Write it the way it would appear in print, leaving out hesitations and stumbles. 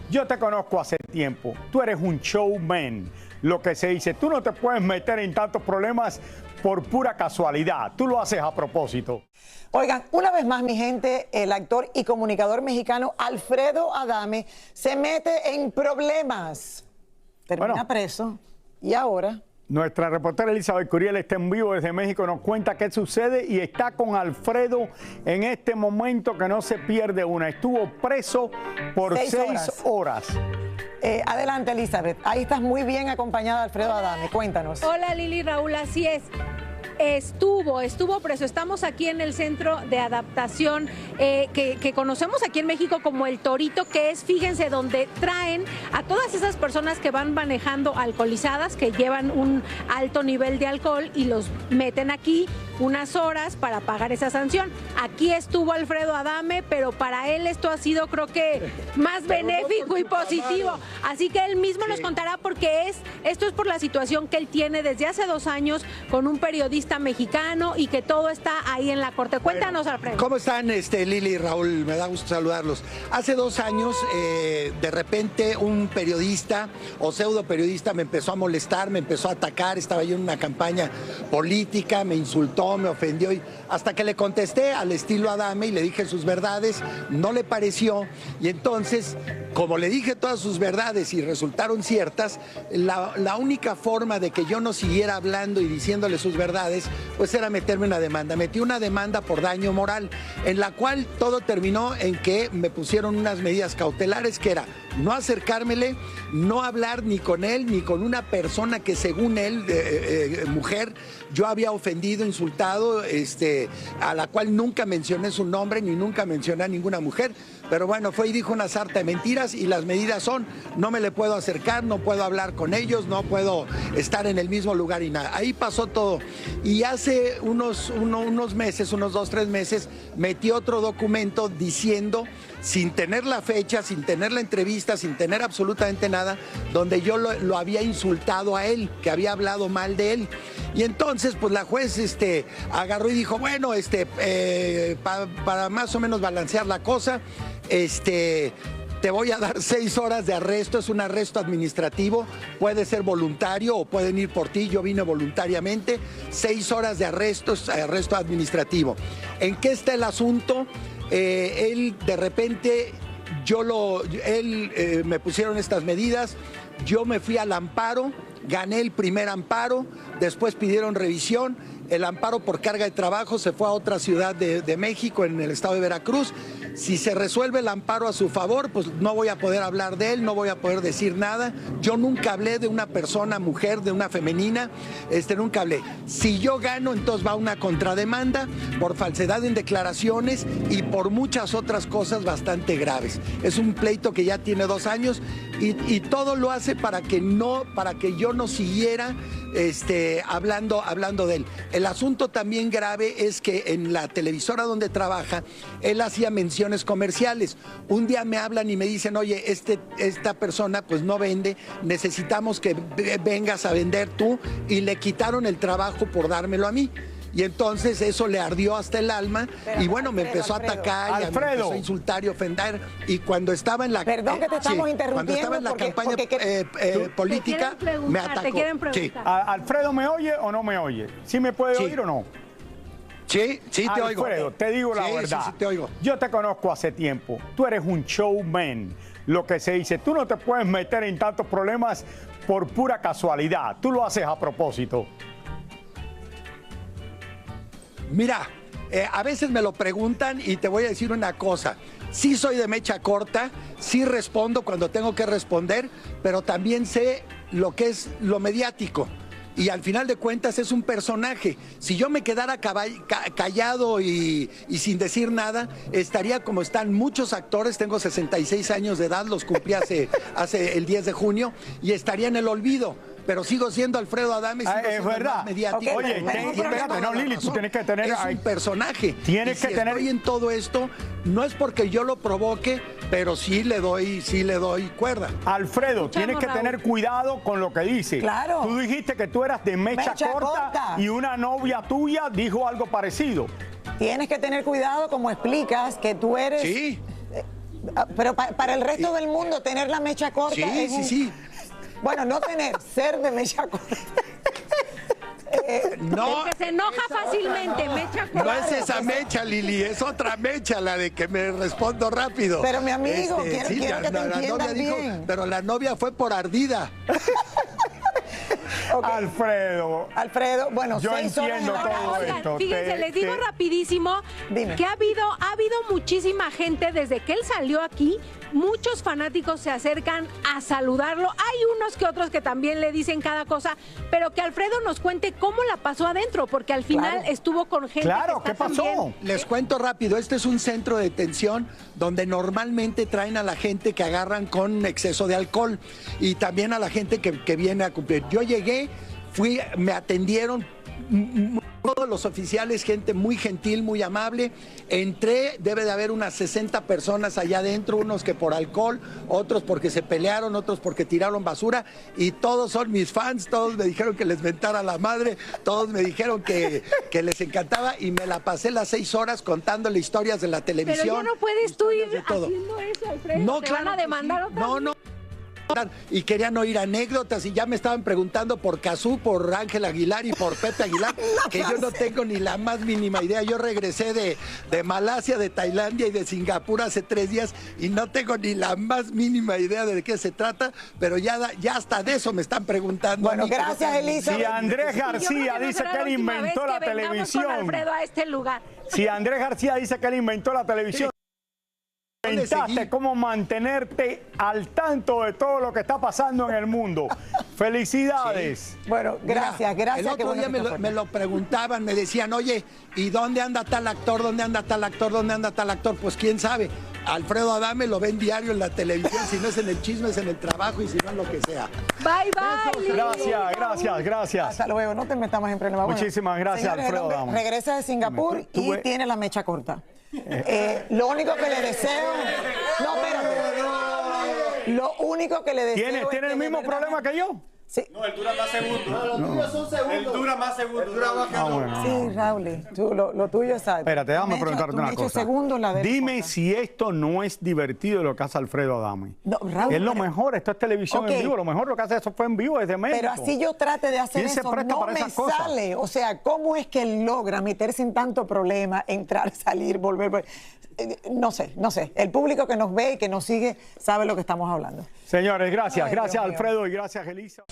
Yo te conozco hace tiempo. Tú eres un showman. Lo que se dice, tú no te puedes meter en tantos problemas por pura casualidad. Tú lo haces a propósito. Oigan, una vez más, mi gente, el actor y comunicador mexicano Alfredo Adame se mete en problemas. Termina preso y ahora... Nuestra reportera Elizabeth Curiel está en vivo desde México, nos cuenta qué sucede y está con Alfredo en este momento que no se pierde una. Estuvo preso por 6 horas. Adelante, Elizabeth. Ahí estás muy bien acompañada, Alfredo Adame. Cuéntanos. Hola, Lili, Raúl, así es. Estuvo preso. Estamos aquí en el centro de adaptación que conocemos aquí en México como El Torito, que es, fíjense, donde traen a todas esas personas que van manejando alcoholizadas, que llevan un alto nivel de alcohol y los meten aquí unas horas para pagar esa sanción. Aquí estuvo Alfredo Adame, pero para él esto ha sido, creo que, más benéfico y positivo. Así que él mismo nos contará porque esto es por la situación que él tiene desde hace 2 años con un periodista mexicano y que todo está ahí en la corte. Cuéntanos, Alfredo. ¿Cómo están, Lili y Raúl? Me da gusto saludarlos. Hace 2 años, de repente, un periodista o pseudo periodista me empezó a molestar, me empezó a atacar. Estaba yo en una campaña política, me insultó, me ofendió, y hasta que le contesté al estilo Adame y le dije sus verdades, no le pareció, y entonces, como le dije todas sus verdades y resultaron ciertas, la única forma de que yo no siguiera hablando y diciéndole sus verdades, pues era meterme una demanda. Metí una demanda por daño moral, en la cual todo terminó en que me pusieron unas medidas cautelares, que era no acercármele, no hablar ni con él, ni con una persona que según él, mujer, yo había ofendido, insultado, a la cual nunca mencioné su nombre, ni nunca mencioné a ninguna mujer. Pero bueno, fue y dijo una sarta de mentiras, y las medidas son, no me le puedo acercar, no puedo hablar con ellos, no puedo estar en el mismo lugar y nada. Ahí pasó todo. Y hace unos meses, unos 2, 3 meses, metí otro documento diciendo, sin tener la fecha, sin tener la entrevista, sin tener absolutamente nada, donde yo lo había insultado a él, que había hablado mal de él. Y entonces, pues la juez agarró y dijo, bueno, para más o menos balancear la cosa, te voy a dar 6 horas de arresto, es un arresto administrativo, puede ser voluntario o pueden ir por ti, yo vine voluntariamente, 6 horas de arresto administrativo. ¿En qué está el asunto? Él de repente, me pusieron estas medidas, yo me fui al amparo, gané el primer amparo, después pidieron revisión, el amparo por carga de trabajo se fue a otra ciudad de México, en el estado de Veracruz. Si se resuelve el amparo a su favor, pues no voy a poder hablar de él, no voy a poder decir nada. Yo nunca hablé de una persona, mujer, de una femenina, nunca hablé. Si yo gano, entonces va una contrademanda por falsedad en declaraciones y por muchas otras cosas bastante graves. Es un pleito que ya tiene 2 años y todo lo hace para que yo no siguiera hablando de él. El asunto también grave es que en la televisora donde trabaja, él hacía menciones comerciales. Un día me hablan y me dicen, oye, esta persona pues no vende, necesitamos que vengas a vender tú, y le quitaron el trabajo por dármelo a mí. Y entonces eso le ardió hasta el alma, y bueno, me empezó a atacar, y me empezó a insultar y ofender. Y cuando estaba en la... Perdón que te estamos interrumpiendo. Cuando estaba en la campaña política, me atacó. Sí. ¿Alfredo me oye o no me oye? ¿Sí me puede oír o no? Sí, te oigo. Alfredo, te digo la verdad. Sí, te oigo. Yo te conozco hace tiempo. Tú eres un showman. Lo que se dice, tú no te puedes meter en tantos problemas por pura casualidad. Tú lo haces a propósito. Mira, a veces me lo preguntan y te voy a decir una cosa. Sí soy de mecha corta, sí respondo cuando tengo que responder, pero también sé lo que es lo mediático. Y al final de cuentas es un personaje. Si yo me quedara callado y sin decir nada, estaría como están muchos actores. Tengo 66 años de edad, los cumplí hace el 10 de junio, y estaría en el olvido. Pero sigo siendo Alfredo Adame, es verdad. Mediático. Oye, espérate, no, Lili, tú tienes que tener... Es un personaje. Tienes que tener... estoy en todo esto, no es porque yo lo provoque, pero sí le doy cuerda. Alfredo, tienes que tener cuidado con lo que dice. Claro. Tú dijiste que tú eras de mecha corta y una novia tuya dijo algo parecido. Tienes que tener cuidado como explicas que tú eres... Sí. Pero para el resto del mundo, tener la mecha corta Sí. Bueno, no tener, ser de mecha corta. No, el que se enoja fácilmente, mecha corta. no es esa mecha, Lili, es otra mecha la de que me respondo rápido. Pero mi amigo, quiero que te entiendas bien. Pero la novia fue por ardida. Okay. Alfredo, bueno, yo 6 horas entiendo en la todo cárcel. esto. Fíjense, les digo rapidísimo Dime. que ha habido muchísima gente desde que él salió aquí. Muchos fanáticos se acercan a saludarlo. Hay unos que otros que también le dicen cada cosa, pero que Alfredo nos cuente cómo la pasó adentro, porque al final estuvo con gente. Claro, que ¿qué está pasó? también. Les cuento rápido, este es un centro de detención donde normalmente traen a la gente que agarran con exceso de alcohol y también a la gente que viene a cumplir. Yo llegué, me atendieron todos los oficiales, gente muy gentil, muy amable. Entré, debe de haber unas 60 personas allá adentro, unos que por alcohol, otros porque se pelearon, otros porque tiraron basura, y todos son mis fans, todos me dijeron que les mentara la madre, todos me dijeron que les encantaba, y me la pasé las 6 horas contándole historias de la televisión. Pero ya no puedes tú ir historias de todo. haciendo eso, Alfredo. No, Te claro van a que demandar sí. otra vez. No. Y querían oír anécdotas y ya me estaban preguntando por Cazú, por Ángel Aguilar y por Pepe Aguilar, que yo no tengo ni la más mínima idea. Yo regresé de Malasia, de Tailandia y de Singapur hace 3 días y no tengo ni la más mínima idea de qué se trata, pero ya hasta de eso me están preguntando. Bueno, gracias, Elisa. Si Andrés García dice que él inventó la televisión. Alfredo a este lugar. Si Andrés García dice que él inventó la televisión. Inventaste cómo mantenerte al tanto de todo lo que está pasando en el mundo. Felicidades. Sí. Bueno, gracias. El otro día me lo preguntaban, me decían, oye, ¿y dónde anda tal actor? ¿Dónde anda tal actor? ¿Dónde anda tal actor? Pues quién sabe. Alfredo Adame lo ven diario en la televisión, si no es en el chisme, es en el trabajo y si no en lo que sea. Bye, bye. Gracias. Hasta luego, no te metas más en problemas. Muchísimas gracias, señores, Alfredo Adame. Regresa de Singapur y tiene la mecha corta. Lo único que le deseo... No, espérate. Lo único que le deseo... ¿Tiene el mismo problema que yo? Sí. No, él dura más segundos. No, los tuyos son segundos. Él dura más segundos. Bueno. Sí, Raúl, lo tuyo es algo. Espérate, déjame preguntarte una cosa. Dime si esto no es divertido lo que hace Alfredo Adame. No, Raúl, es lo mejor, esto es televisión en vivo, lo mejor lo que hace eso fue en vivo desde México. Pero así yo trate de hacer ¿Quién se eso, presta no para me esas cosas? sale. O sea, ¿cómo es que él logra meterse en tanto problema, entrar, salir, volver? No sé. El público que nos ve y que nos sigue sabe lo que estamos hablando. Señores, gracias. Ay, Gracias, Dios mío. Alfredo, y gracias, Elisa.